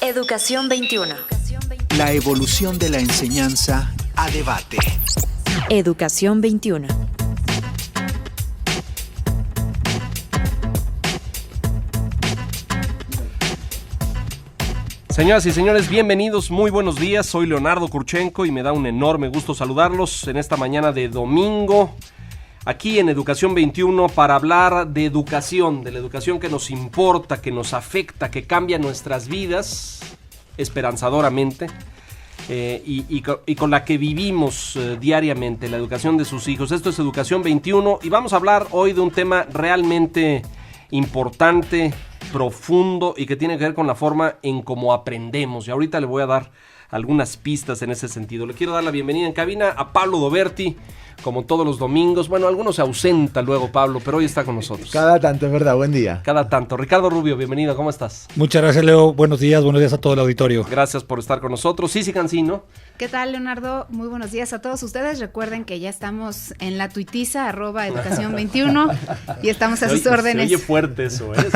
Educación 21. La evolución de la enseñanza a debate. Educación 21. Señoras y señores, bienvenidos, muy buenos días. Soy Leonardo Kurchenko y me da un enorme gusto saludarlos en esta mañana de domingo, aquí en Educación 21, para hablar de educación, de la educación que nos importa, que nos afecta, que cambia nuestras vidas, esperanzadoramente, y con la que vivimos diariamente, la educación de sus hijos. Esto es Educación 21 y vamos a hablar hoy de un tema realmente importante, profundo y que tiene que ver con la forma en cómo aprendemos. Y ahorita le voy a dar algunas pistas en ese sentido. Le quiero dar la bienvenida en cabina a Pablo Doberti, como todos los domingos. Bueno, algunos se ausenta luego Pablo, pero hoy está con nosotros. Cada tanto, es verdad, buen día. Cada tanto. Ricardo Rubio, bienvenido, ¿cómo estás? Muchas gracias, Leo. Buenos días a todo el auditorio. Gracias por estar con nosotros. Sisi Cancino. ¿Qué tal, Leonardo? Muy buenos días a todos ustedes. Recuerden que ya estamos en la tuitiza, @educación21, y estamos a sus órdenes. Se oye fuerte eso, ¿eh?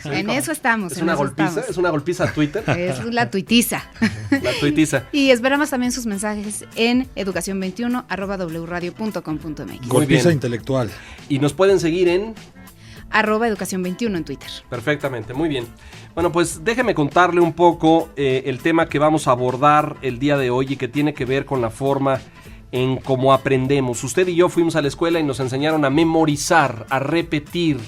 En eso estamos. ¿Es una golpiza? ¿Es una golpiza a Twitter? Es la tuitiza. La tuitiza. Y esperamos también sus mensajes en educación21, @wradio.com.mx. Golpiza intelectual. Y nos pueden seguir en @educación21 en Twitter. Perfectamente, muy bien. Bueno, pues déjeme contarle un poco el tema que vamos a abordar el día de hoy y que tiene que ver con la forma en cómo aprendemos. Usted y yo fuimos a la escuela y nos enseñaron a memorizar, a repetir,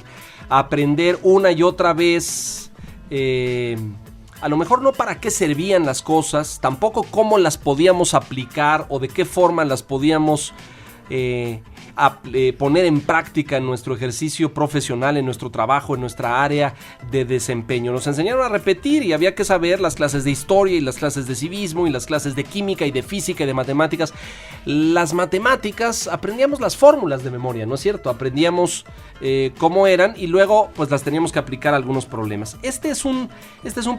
a aprender una y otra vez. A lo mejor no para qué servían las cosas, tampoco cómo las podíamos aplicar o de qué forma las podíamos poner en práctica en nuestro ejercicio profesional, en nuestro trabajo, en nuestra área de desempeño. Nos enseñaron a repetir y había que saber las clases de historia y las clases de civismo y las clases de química y de física y de matemáticas. Las matemáticas, aprendíamos las fórmulas de memoria, ¿no es cierto? Aprendíamos cómo eran y luego pues las teníamos que aplicar a algunos problemas. Este es un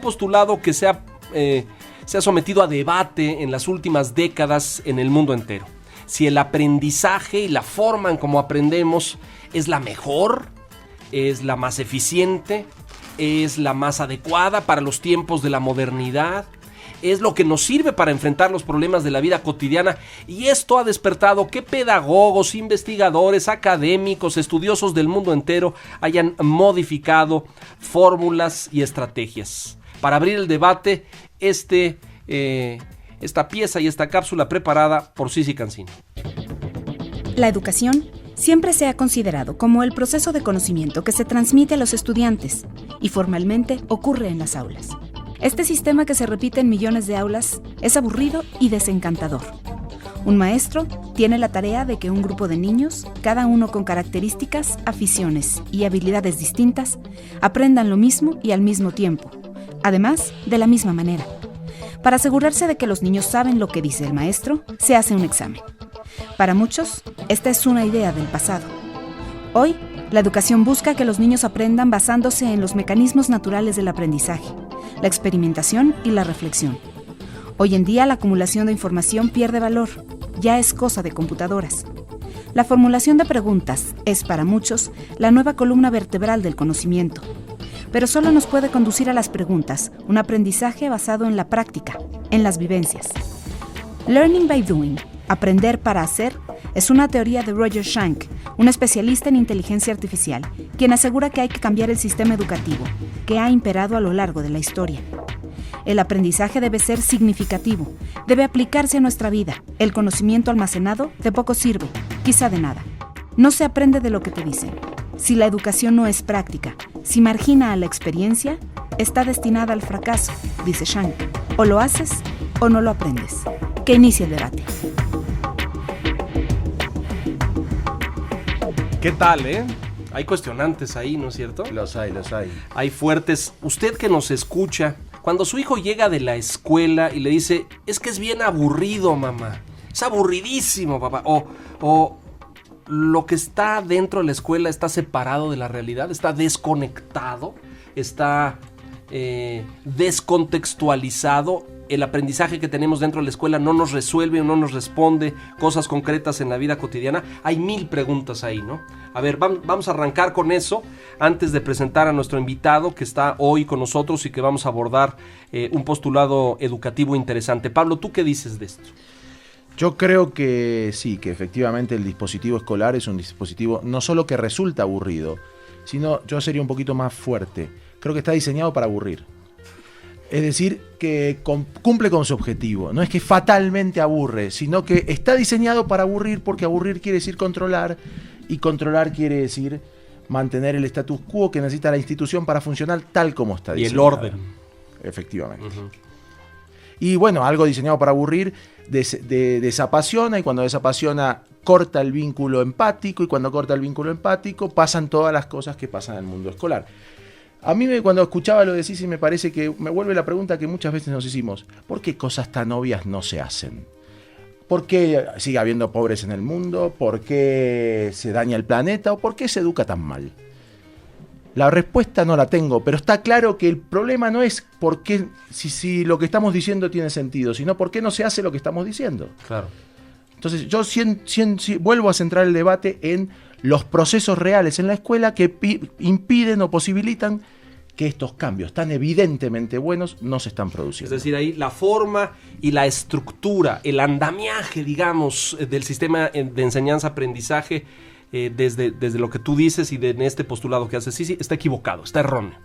postulado que se ha sometido a debate en las últimas décadas en el mundo entero. Si el aprendizaje y la forma en cómo aprendemos es la mejor, es la más eficiente, es la más adecuada para los tiempos de la modernidad, es lo que nos sirve para enfrentar los problemas de la vida cotidiana, y esto ha despertado que pedagogos, investigadores, académicos, estudiosos del mundo entero hayan modificado fórmulas y estrategias. Para abrir el debate, esta pieza y esta cápsula preparada por Sisi Cancino. La educación siempre se ha considerado como el proceso de conocimiento que se transmite a los estudiantes y formalmente ocurre en las aulas. Este sistema que se repite en millones de aulas es aburrido y desencantador. Un maestro tiene la tarea de que un grupo de niños, cada uno con características, aficiones y habilidades distintas, aprendan lo mismo y al mismo tiempo, además de la misma manera. Para asegurarse de que los niños saben lo que dice el maestro, se hace un examen. Para muchos, esta es una idea del pasado. Hoy, la educación busca que los niños aprendan basándose en los mecanismos naturales del aprendizaje, la experimentación y la reflexión. Hoy en día, la acumulación de información pierde valor, ya es cosa de computadoras. La formulación de preguntas es, para muchos, la nueva columna vertebral del conocimiento. Pero solo nos puede conducir a las preguntas, un aprendizaje basado en la práctica, en las vivencias. Learning by doing, aprender para hacer, es una teoría de Roger Schank, un especialista en inteligencia artificial, quien asegura que hay que cambiar el sistema educativo, que ha imperado a lo largo de la historia. El aprendizaje debe ser significativo, debe aplicarse a nuestra vida. El conocimiento almacenado de poco sirve, quizá de nada. No se aprende de lo que te dicen. Si la educación no es práctica, si margina a la experiencia, está destinada al fracaso, dice Schank. O lo haces o no lo aprendes. Que inicie el debate. ¿Qué tal, Hay cuestionantes ahí, ¿no es cierto? Los hay. Hay fuertes. Usted que nos escucha, cuando su hijo llega de la escuela y le dice, es que es bien aburrido, mamá. Es aburridísimo, papá. O lo que está dentro de la escuela está separado de la realidad, está desconectado, está descontextualizado. el aprendizaje que tenemos dentro de la escuela no nos resuelve o no nos responde cosas concretas en la vida cotidiana. Hay 1000 preguntas ahí, ¿no? A ver, vamos a arrancar con eso antes de presentar a nuestro invitado que está hoy con nosotros y que vamos a abordar un postulado educativo interesante. Pablo, ¿tú qué dices de esto? Yo creo que sí, que efectivamente el dispositivo escolar es un dispositivo no solo que resulta aburrido, sino, yo sería un poquito más fuerte, creo que está diseñado para aburrir. Es decir, que cumple con su objetivo. No es que fatalmente aburre, sino que está diseñado para aburrir, porque aburrir quiere decir controlar, y controlar quiere decir mantener el status quo que necesita la institución para funcionar tal como está diseñado. Y el orden. Efectivamente. Y bueno, algo diseñado para aburrir desapasiona, y cuando desapasiona corta el vínculo empático, y cuando corta el vínculo empático pasan todas las cosas que pasan en el mundo escolar. A mí cuando escuchaba lo de Sisi me parece que me vuelve la pregunta que muchas veces nos hicimos: ¿por qué cosas tan obvias no se hacen? ¿Por qué sigue habiendo pobres en el mundo? ¿Por qué se daña el planeta? ¿O por qué se educa tan mal? La respuesta no la tengo, pero está claro que el problema no es por qué, si lo que estamos diciendo tiene sentido, sino por qué no se hace lo que estamos diciendo. Claro. Entonces yo vuelvo a centrar el debate en los procesos reales en la escuela que impiden o posibilitan que estos cambios tan evidentemente buenos no se están produciendo. Es decir, ahí la forma y la estructura, el andamiaje, digamos, del sistema de enseñanza-aprendizaje, desde lo que tú dices y en este postulado que haces, sí, está equivocado, está erróneo.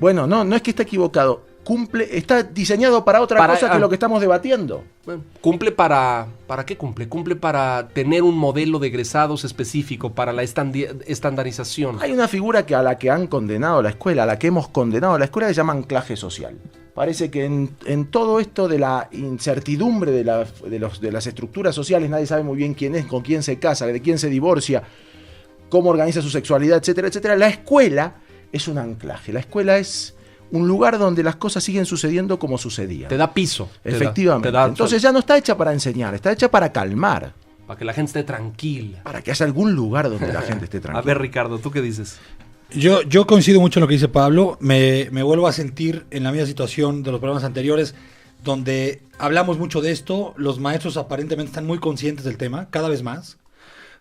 Bueno, no es que está equivocado, está diseñado para otra cosa que lo que estamos debatiendo. Bueno, ¿cumple para qué cumple? Cumple para tener un modelo de egresados específico, para la estandarización. Hay una figura a la que han condenado la escuela, a la que hemos condenado la escuela, que se llama anclaje social. Parece que en todo esto de la incertidumbre de las estructuras sociales, nadie sabe muy bien quién es, con quién se casa, de quién se divorcia, cómo organiza su sexualidad, etcétera, etcétera. La escuela es un anclaje. La escuela es un lugar donde las cosas siguen sucediendo como sucedían. Te da piso. Efectivamente. Entonces ya no está hecha para enseñar, está hecha para calmar. Para que la gente esté tranquila. Para que haya algún lugar donde la gente esté tranquila. A ver, Ricardo, ¿tú qué dices? Yo coincido mucho en lo que dice Pablo. Me vuelvo a sentir en la misma situación de los programas anteriores, donde hablamos mucho de esto. Los maestros aparentemente están muy conscientes del tema, cada vez más,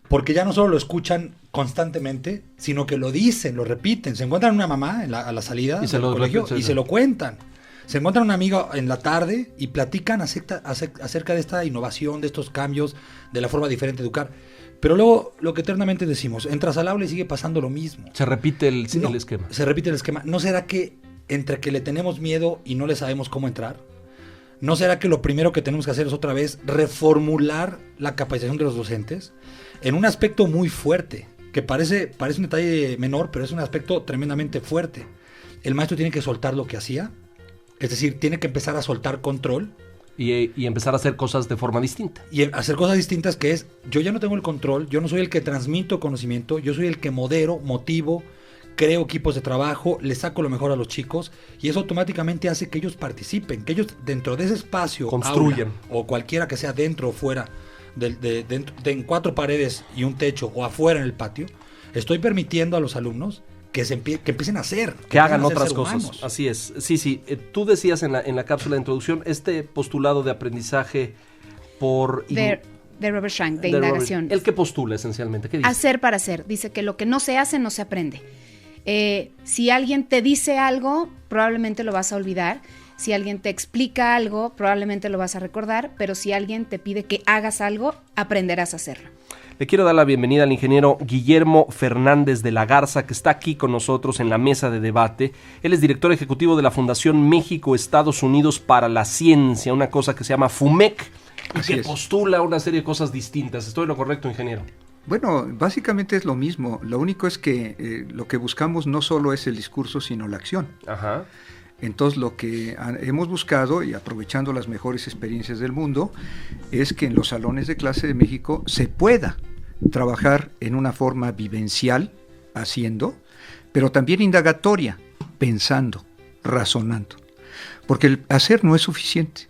porque ya no solo lo escuchan constantemente, sino que lo dicen, lo repiten. Se encuentran una mamá a la salida del colegio y se lo cuentan. Se encuentran un amigo en la tarde y platican acerca de esta innovación, de estos cambios, de la forma diferente de educar. Pero luego, lo que eternamente decimos, entras al aula y sigue pasando lo mismo. Se repite el esquema. Se repite el esquema. ¿No será que entre que le tenemos miedo y no le sabemos cómo entrar? ¿No será que lo primero que tenemos que hacer es otra vez reformular la capacitación de los docentes en un aspecto muy fuerte, que parece un detalle menor, pero es un aspecto tremendamente fuerte? El maestro tiene que soltar lo que hacía, es decir, tiene que empezar a soltar control. Y empezar a hacer cosas de forma distinta. Y hacer cosas distintas, que es, yo ya no tengo el control, yo no soy el que transmito conocimiento, yo soy el que modero, motivo, creo equipos de trabajo, le saco lo mejor a los chicos, y eso automáticamente hace que ellos participen, que ellos dentro de ese espacio construyan, aula, o cualquiera que sea dentro o fuera, en 4 paredes y un techo, o afuera en el patio, estoy permitiendo a los alumnos que empiecen a hacer. Que hagan otras cosas. Humanos. Así es. Sí. Tú decías en la cápsula de introducción, este postulado de aprendizaje de Robert Schank, de indagación. ¿El que postula esencialmente? ¿Qué dice? Hacer para hacer. Dice que lo que no se hace, no se aprende. Si alguien te dice algo, probablemente lo vas a olvidar. Si alguien te explica algo, probablemente lo vas a recordar. Pero si alguien te pide que hagas algo, aprenderás a hacerlo. Le quiero dar la bienvenida al ingeniero Guillermo Fernández de la Garza, que está aquí con nosotros en la mesa de debate. Él es director ejecutivo de la Fundación México-Estados Unidos para la Ciencia, una cosa que se llama FUMEC, y que postula una serie de cosas distintas. ¿Estoy en lo correcto, ingeniero? Bueno, básicamente es lo mismo. Lo único es que lo que buscamos no solo es el discurso, sino la acción. Ajá. Entonces lo que hemos buscado, y aprovechando las mejores experiencias del mundo, es que en los salones de clase de México se pueda trabajar en una forma vivencial, haciendo, pero también indagatoria, pensando, razonando. Porque el hacer no es suficiente.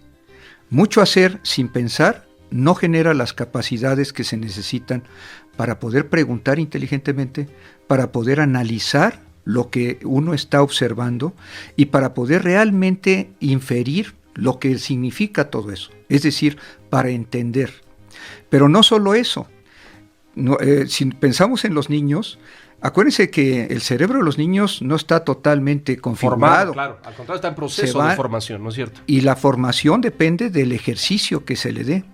Mucho hacer sin pensar no genera las capacidades que se necesitan para poder preguntar inteligentemente, para poder analizar lo que uno está observando y para poder realmente inferir lo que significa todo eso, es decir, para entender. Pero no solo eso, si pensamos en los niños, acuérdense que el cerebro de los niños no está totalmente configurado. Claro, al contrario, está en proceso de formación, ¿no es cierto? Y la formación depende del ejercicio que se le dé.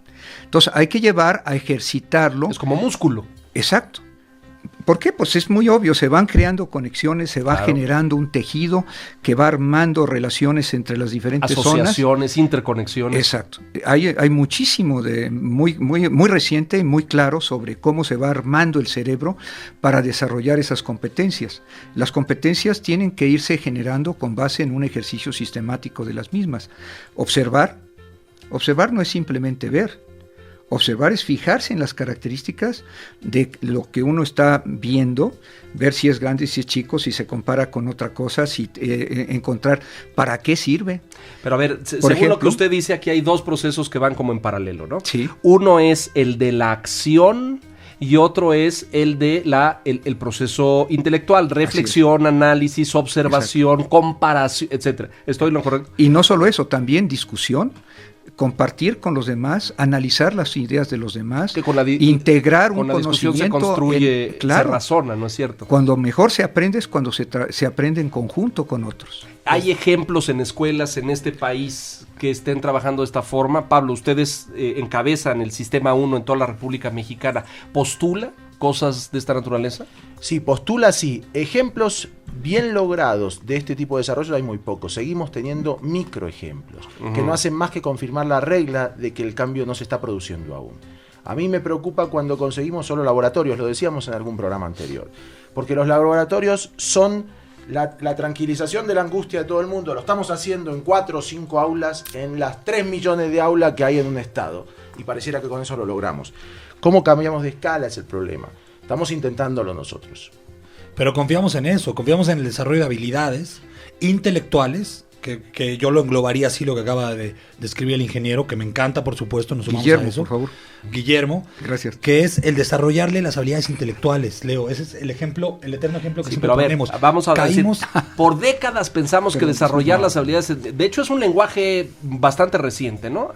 Entonces hay que llevar a ejercitarlo. Es como músculo. Exacto. ¿Por qué? Pues es muy obvio, se van creando conexiones, se va generando un tejido que va armando relaciones entre las diferentes asociaciones, zonas. Interconexiones. Exacto. Hay muchísimo de muy reciente y muy claro sobre cómo se va armando el cerebro para desarrollar esas competencias. Las competencias tienen que irse generando con base en un ejercicio sistemático de las mismas. Observar no es simplemente ver. Observar es fijarse en las características de lo que uno está viendo, ver si es grande, si es chico, si se compara con otra cosa, si encontrar para qué sirve. Pero a ver, según lo que usted dice, aquí hay dos procesos que van como en paralelo, ¿no? Sí. Uno es el de la acción y otro es el de el proceso intelectual, reflexión, análisis, observación, comparación, etcétera. ¿Estoy en lo correcto? Y no solo eso, también discusión, compartir con los demás, analizar las ideas de los demás, que integrar un conocimiento. Con la discusión se construye, se razona, ¿no es cierto? Cuando mejor se aprende es cuando se aprende en conjunto con otros. ¿Hay ejemplos en escuelas en este país que estén trabajando de esta forma? Pablo, ustedes encabezan el Sistema 1 en toda la República Mexicana. ¿Postula cosas de esta naturaleza? Sí, postula sí. Ejemplos bien logrados de este tipo de desarrollo hay muy pocos. Seguimos teniendo microejemplos que no hacen más que confirmar la regla de que el cambio no se está produciendo aún. A mí me preocupa cuando conseguimos solo laboratorios, lo decíamos en algún programa anterior, porque los laboratorios son la tranquilización de la angustia de todo el mundo. Lo estamos haciendo en 4 o 5 aulas, en las 3 millones de aulas que hay en un estado, y pareciera que con eso lo logramos. ¿Cómo cambiamos de escala? Es el problema. Estamos intentándolo nosotros. Pero confiamos en eso, confiamos en el desarrollo de habilidades intelectuales, que yo lo englobaría así, lo que acaba de describir el ingeniero, que me encanta, por supuesto, nos sumamos Guillermo, a eso. por favor. Guillermo, gracias. Que es el desarrollarle las habilidades intelectuales, Leo. Ese es el ejemplo, el eterno ejemplo que siempre ponemos. Vamos a decir, por décadas pensamos que desarrollar las habilidades, de hecho es un lenguaje bastante reciente, ¿no?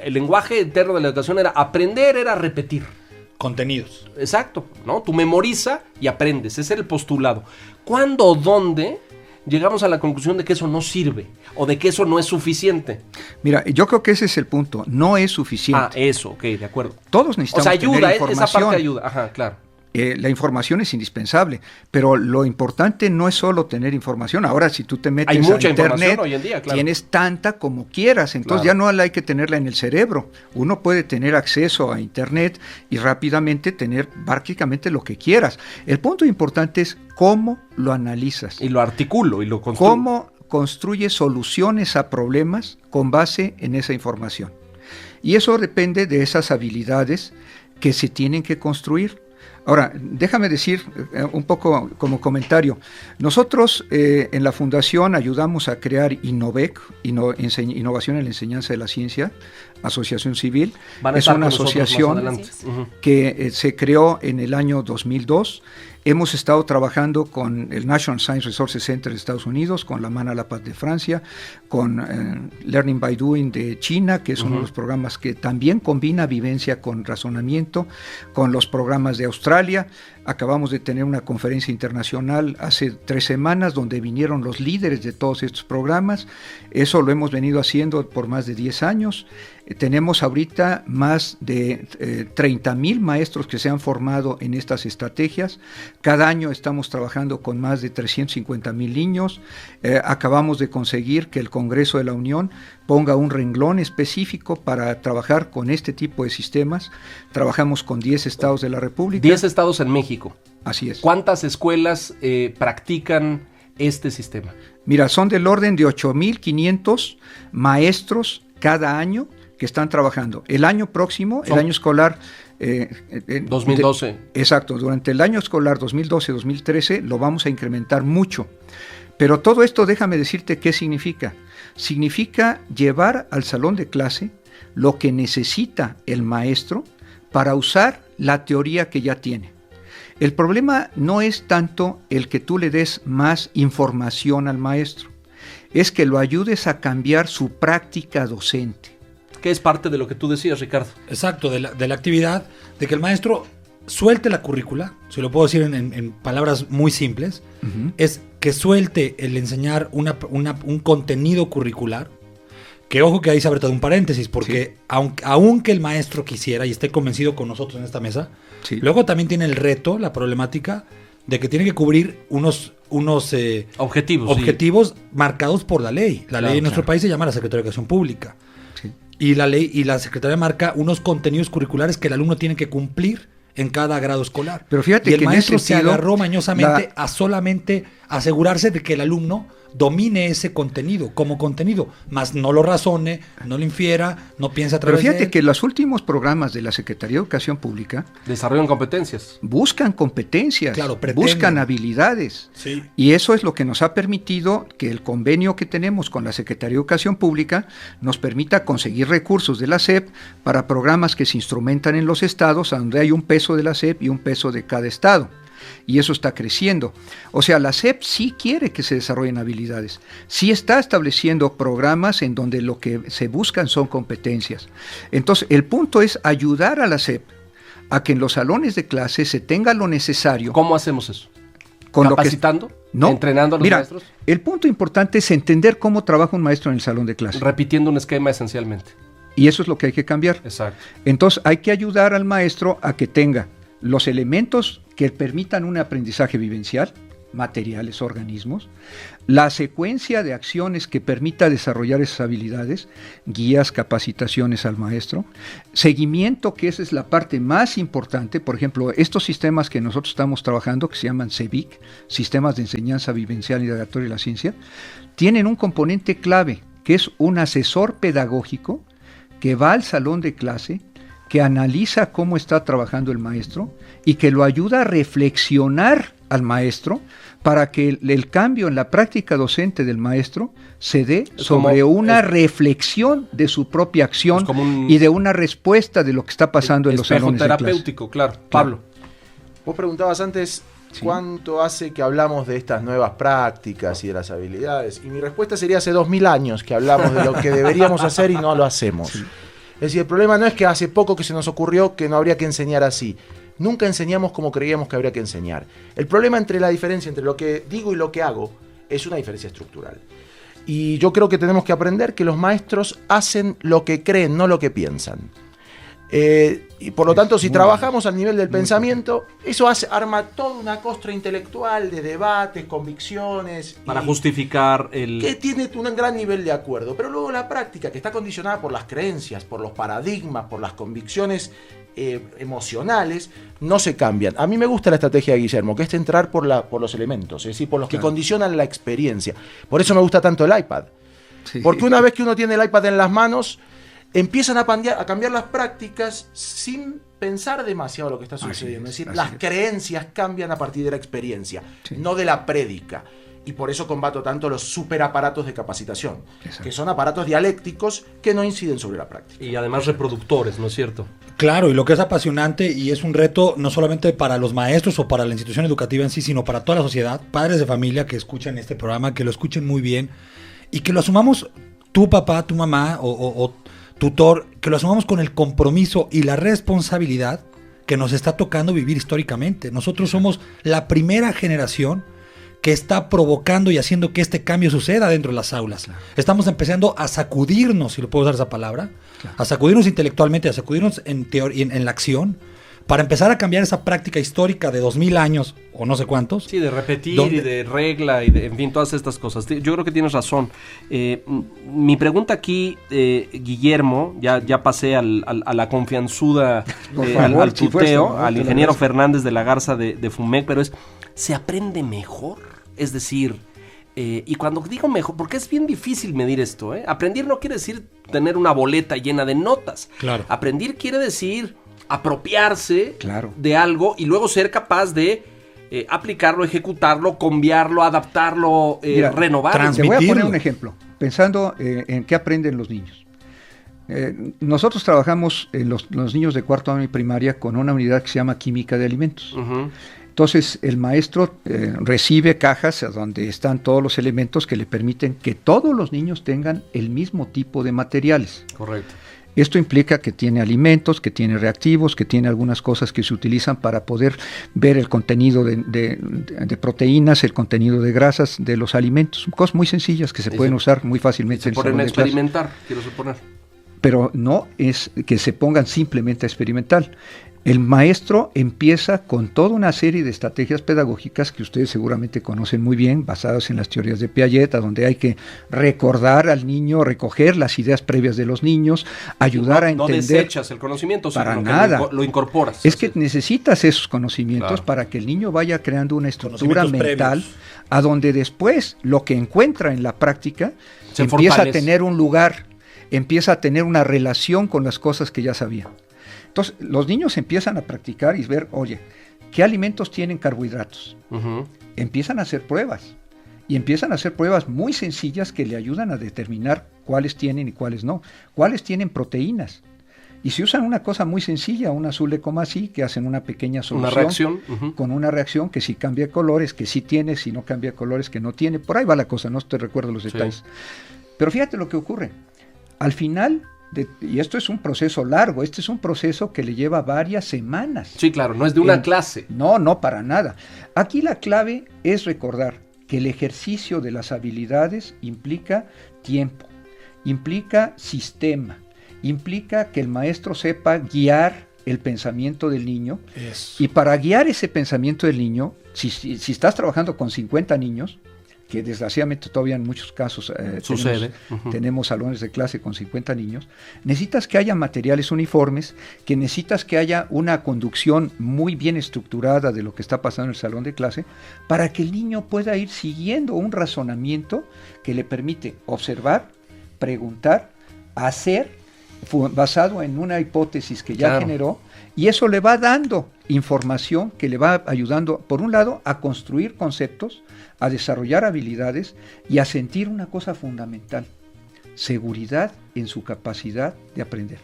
El lenguaje interno de la educación era aprender, era repetir. Contenidos. Exacto, ¿no? Tú memoriza y aprendes, ese era el postulado. ¿Cuándo o dónde llegamos a la conclusión de que eso no sirve o de que eso no es suficiente? Mira, yo creo que ese es el punto, no es suficiente. Eso, ok, de acuerdo. Todos necesitamos ayuda, tener información. Esa parte ayuda, ajá, claro. La información es indispensable, pero lo importante no es solo tener información. Ahora, si tú te metes hay mucha a internet, hoy en día, claro, tienes tanta como quieras, entonces ya no hay que tenerla en el cerebro. Uno puede tener acceso a internet y rápidamente tener prácticamente lo que quieras. El punto importante es cómo lo analizas. Y lo articulo y lo construyo. Cómo construyes soluciones a problemas con base en esa información. Y eso depende de esas habilidades que se tienen que construir. Ahora, déjame decir un poco como comentario. Nosotros en la Fundación ayudamos a crear Innovec, Innovación en la Enseñanza de la Ciencia, asociación civil. Es una asociación que se creó en el año 2002. Hemos estado trabajando con el National Science Resources Center de Estados Unidos, con la Man à la Patte de Francia, con Learning by Doing de China, que es uno de los programas que también combina vivencia con razonamiento, con los programas de Australia. Acabamos de tener una conferencia internacional hace 3 semanas donde vinieron los líderes de todos estos programas. Eso lo hemos venido haciendo por más de 10 años. Tenemos ahorita más de 30,000 maestros que se han formado en estas estrategias. Cada año estamos trabajando con más de 350,000 niños. Acabamos de conseguir que el Congreso de la Unión ponga un renglón específico para trabajar con este tipo de sistemas. Trabajamos con 10 estados de la República. 10 estados en México. Así es. ¿Cuántas escuelas practican este sistema? Mira, son del orden de 8,500 maestros cada año que están trabajando. El año próximo, el año escolar 2012. Exacto, durante el año escolar 2012-2013 lo vamos a incrementar mucho. Pero todo esto, déjame decirte qué significa. Significa llevar al salón de clase lo que necesita el maestro para usar la teoría que ya tiene. El problema no es tanto el que tú le des más información al maestro. es que lo ayudes a cambiar su práctica docente. Que es parte de lo que tú decías, Ricardo. Exacto, de la actividad, de que el maestro suelte la currícula, si lo puedo decir en palabras muy simples, es que suelte el enseñar un contenido curricular, que ojo que ahí se abre todo un paréntesis, porque aunque el maestro quisiera y esté convencido con nosotros en esta mesa, luego también tiene el reto, la problemática, de que tiene que cubrir unos objetivos marcados por la ley. La ley en nuestro país se llama la Secretaría de Educación Pública. Y la ley y la Secretaría marca unos contenidos curriculares que el alumno tiene que cumplir en cada grado escolar. Pero fíjate y el que maestro en ese sentido, se agarró mañosamente a solamente asegurarse de que el alumno domine ese contenido como contenido, más no lo razone, no lo infiera, no piense a pero través de fíjate él. que los últimos programas de la Secretaría de Educación Pública Desarrollan competencias. buscan competencias, Claro, pretenden. buscan habilidades. Sí. Y eso es lo que nos ha permitido que el convenio que tenemos con la Secretaría de Educación Pública nos permita conseguir recursos de la SEP para programas que se instrumentan en los estados, donde hay un peso de la SEP y un peso de cada estado. Y eso está creciendo. O sea, la SEP sí quiere que se desarrollen habilidades, sí está estableciendo programas en donde lo que se buscan son competencias. Entonces, el punto es ayudar a la SEP a que en los salones de clase se tenga lo necesario. ¿Cómo hacemos eso? Con ¿Capacitando? No. ¿Entrenando a los maestros? El punto importante es entender cómo trabaja un maestro en el salón de clase. Repitiendo un esquema esencialmente. Y eso es lo que hay que cambiar. Exacto. Entonces, hay que ayudar al maestro a que tenga los elementos que permitan un aprendizaje vivencial, materiales, organismos, la secuencia de acciones que permita desarrollar esas habilidades, guías, capacitaciones al maestro, seguimiento, que esa es la parte más importante. Por ejemplo, estos sistemas que nosotros estamos trabajando, que se llaman CEVIC, Sistemas de Enseñanza Vivencial y Indagatoria de la Ciencia, tienen un componente clave, que es un asesor pedagógico que va al salón de clase, que analiza cómo está trabajando el maestro y que lo ayuda a reflexionar al maestro para que el cambio en la práctica docente del maestro se dé sobre una reflexión de su propia acción y de una respuesta de lo que está pasando en los salones de clase. Terapéutico, claro. Pablo. Vos preguntabas antes cuánto hace que hablamos de estas nuevas prácticas y de las habilidades. Y mi respuesta sería hace 2000 años que hablamos de lo que deberíamos hacer y no lo hacemos. Es decir, el problema no es que hace poco que se nos ocurrió que no habría que enseñar así. Nunca enseñamos como creíamos que habría que enseñar. El problema la diferencia entre lo que digo y lo que hago es una diferencia estructural. Y yo creo que tenemos que aprender que los maestros hacen lo que creen, no lo que piensan. Y por lo tanto, si trabajamos al nivel del pensamiento, eso arma toda una costra intelectual de debates, convicciones. Para justificar el... Que tiene un gran nivel de acuerdo. Pero luego la práctica, que está condicionada por las creencias, por los paradigmas, por las convicciones emocionales, no se cambian. A mí me gusta la estrategia de Guillermo, que es entrar por los elementos, es decir, por los que condicionan la experiencia. Por eso me gusta tanto el iPad. Sí. Porque una vez que uno tiene el iPad en las manos, empiezan a cambiar las prácticas sin pensar demasiado lo que está sucediendo. Es decir, las creencias cambian a partir de la experiencia, no de la prédica. Y por eso combato tanto los superaparatos de capacitación, que son aparatos dialécticos que no inciden sobre la práctica. Y además reproductores, ¿no es cierto? Claro, y lo que es apasionante y es un reto no solamente para los maestros o para la institución educativa en sí, sino para toda la sociedad, padres de familia que escuchan este programa, que lo escuchen muy bien y que lo asumamos tu papá, tu mamá o tutor, que lo asumamos con el compromiso y la responsabilidad que nos está tocando vivir históricamente. Nosotros somos la primera generación que está provocando y haciendo que este cambio suceda dentro de las aulas. Claro. Estamos empezando a sacudirnos, si lo puedo usar esa palabra, a sacudirnos intelectualmente, a sacudirnos en la acción, para empezar a cambiar esa práctica histórica de 2000 años, o no sé cuántos. Sí, de repetir y de regla, y en fin, todas estas cosas. Yo creo que tienes razón. Mi pregunta aquí, Guillermo, ya pasé a la confianzuda, al tuteo, al ingeniero Fernández de la Garza de FUMEC, pero ¿se aprende mejor? Es decir, y cuando digo mejor, porque es bien difícil medir esto, aprender no quiere decir tener una boleta llena de notas. Claro. Aprender quiere decir apropiarse de algo y luego ser capaz de aplicarlo, ejecutarlo, cambiarlo, adaptarlo, renovarlo. Te voy a poner un ejemplo, pensando en qué aprenden los niños. Nosotros trabajamos los niños de cuarto año y primaria con una unidad que se llama Química de Alimentos. Entonces el maestro recibe cajas donde están todos los elementos que le permiten que todos los niños tengan el mismo tipo de materiales. Correcto. Esto implica que tiene alimentos, que tiene reactivos, que tiene algunas cosas que se utilizan para poder ver el contenido de proteínas, el contenido de grasas de los alimentos. Cosas muy sencillas que se pueden usar muy fácilmente. Se ponen a experimentar, quiero suponer. Pero no es que se pongan simplemente a experimentar. El maestro empieza con toda una serie de estrategias pedagógicas que ustedes seguramente conocen muy bien, basadas en las teorías de Piaget, donde hay que recordar al niño, recoger las ideas previas de los niños, ayudar a entender. No desechas el conocimiento, para sino nada. Que lo incorporas. Es que necesitas esos conocimientos para que el niño vaya creando una estructura mental a donde después lo que encuentra en la práctica empieza a tener un lugar, empieza a tener una relación con las cosas que ya sabía. Entonces, los niños empiezan a practicar y ver, oye, ¿qué alimentos tienen carbohidratos? Empiezan a hacer pruebas. Y empiezan a hacer pruebas muy sencillas que le ayudan a determinar cuáles tienen y cuáles no. Cuáles tienen proteínas. Y si usan una cosa muy sencilla, un azul de coma así, que hacen una pequeña solución. Una reacción. Con una reacción que si cambia colores, que sí tiene, si no cambia colores, que no tiene. Por ahí va la cosa, no te recuerdo los detalles. Sí. Pero fíjate lo que ocurre. Al final... y esto es un proceso largo, este es un proceso que le lleva varias semanas. Sí, claro, no es de una clase. No, para nada. Aquí la clave es recordar que el ejercicio de las habilidades implica tiempo, implica sistema, implica que el maestro sepa guiar el pensamiento del niño. Y para guiar ese pensamiento del niño, si estás trabajando con 50 niños, que desgraciadamente todavía en muchos casos sucede. Tenemos salones de clase con 50 niños, necesitas que haya materiales uniformes, que necesitas que haya una conducción muy bien estructurada de lo que está pasando en el salón de clase, para que el niño pueda ir siguiendo un razonamiento que le permite observar, preguntar, hacer, basado en una hipótesis que ya generó, y eso le va dando información que le va ayudando, por un lado, a construir conceptos, a desarrollar habilidades y a sentir una cosa fundamental: seguridad en su capacidad de aprender.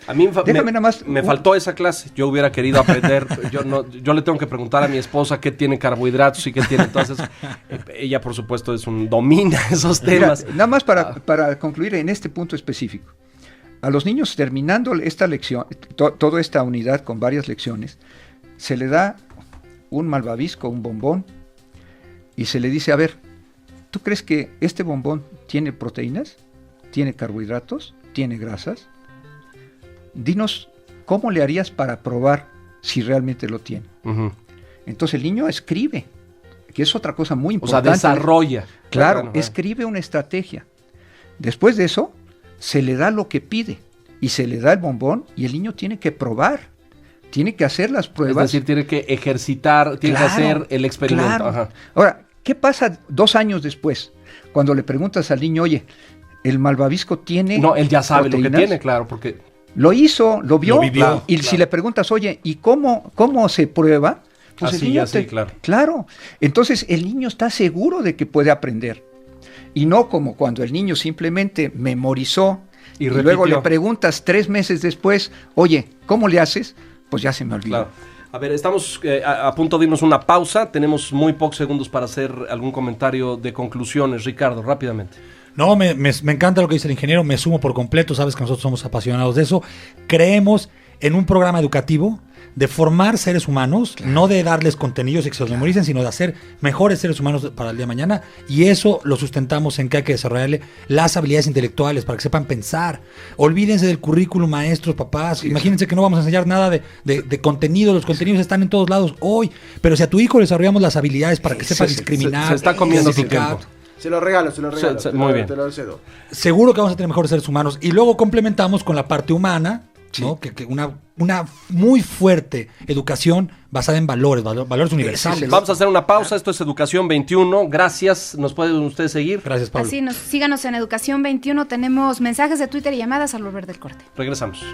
A mí me faltó esa clase. Yo hubiera querido aprender. Yo le tengo que preguntar a mi esposa qué tiene carbohidratos y qué tiene entonces. Ella, por supuesto, domina esos temas. Mira, nada más para concluir en este punto específico. A los niños, terminando esta lección, toda esta unidad con varias lecciones, se le da un malvavisco, un bombón, y se le dice, a ver, ¿tú crees que este bombón tiene proteínas? ¿Tiene carbohidratos? ¿Tiene grasas? Dinos, ¿cómo le harías para probar si realmente lo tiene? Entonces el niño escribe, que es otra cosa muy importante. O sea, desarrolla. Claro, escribe una estrategia. Después de eso, se le da lo que pide y se le da el bombón y el niño tiene que probar, tiene que hacer las pruebas. Es decir, tiene que ejercitar, tiene que hacer el experimento. Claro. Ajá. Ahora, ¿qué pasa 2 años después? Cuando le preguntas al niño, oye, ¿el malvavisco tiene No, él ya sabe proteínas? lo que tiene, claro, porque... Lo hizo, lo vio, Lo vivió, y si le preguntas, oye, ¿y cómo se prueba? Pues así, el niño claro. Entonces el niño está seguro de que puede aprender. Y no como cuando el niño simplemente memorizó y luego le preguntas 3 meses después, oye, ¿cómo le haces? Pues ya se me olvidó. Claro. A ver, estamos a punto de irnos una pausa. Tenemos muy pocos segundos para hacer algún comentario de conclusiones. Ricardo, rápidamente. No, me encanta lo que dice el ingeniero, me sumo por completo, sabes que nosotros somos apasionados de eso. Creemos en un programa educativo de formar seres humanos, no de darles contenidos y que se los memoricen, sino de hacer mejores seres humanos para el día de mañana, y eso lo sustentamos en que hay que desarrollarle las habilidades intelectuales para que sepan pensar. Olvídense del currículum, maestros, papás, imagínense que no vamos a enseñar nada de contenido, los contenidos están en todos lados hoy, pero si a tu hijo le desarrollamos las habilidades para que sepa discriminar, se está comiendo tu tiempo. Se lo regalo. Muy bien. Te lo cedo. Seguro que vamos a tener mejores seres humanos. Y luego complementamos con la parte humana, ¿no? Que una muy fuerte educación basada en valores universales. Vamos a hacer una pausa. Esto es Educación 21. Gracias. ¿Nos pueden ustedes seguir? Gracias, Pablo. Así, síganos en Educación 21. Tenemos mensajes de Twitter y llamadas al volver del corte. Regresamos.